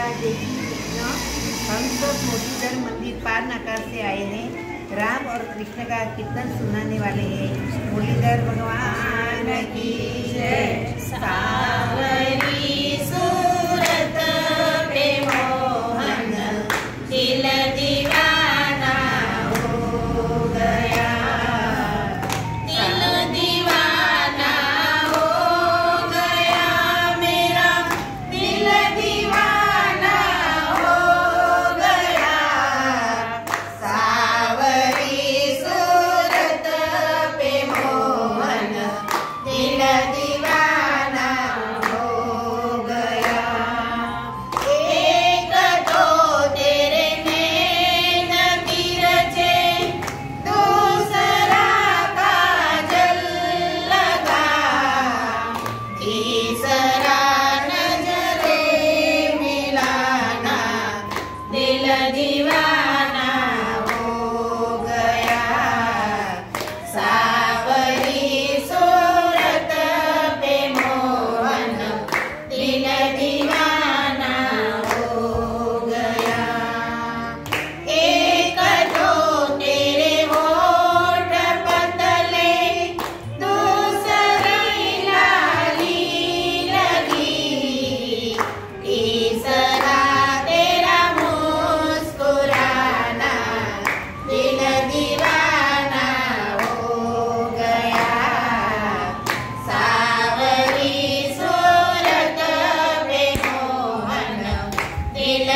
देवी कृष्ण, हम सब मोतीधर मंदिर पार नाका से आए हैं। राम और कृष्ण का कीर्तन सुनाने वाले हैं। मुरलीधर भगवान की जय। सावरी सूरत पे मोहन दिल दीवाना हो गया, दिल दीवाना हो गया, मेरा दिल दीवाना हो गया। सावरी सूरत पे मोहन दिल दीवाना हो गया। एक तो तेरे नैन तिरछे, दूसरा काजल लगा, तीसरा नजरे मिलाना दिल दीवाना हो गया। सावरी सूरत पे मोहन दिल दीवाना हो गया। एक तो तेरे होठ पतले, दूसरी लाली लगी, तीसरा तेरा मुस्कुराना दिल दीवाना हो गया। सावरी सूरत पे मोहन दिल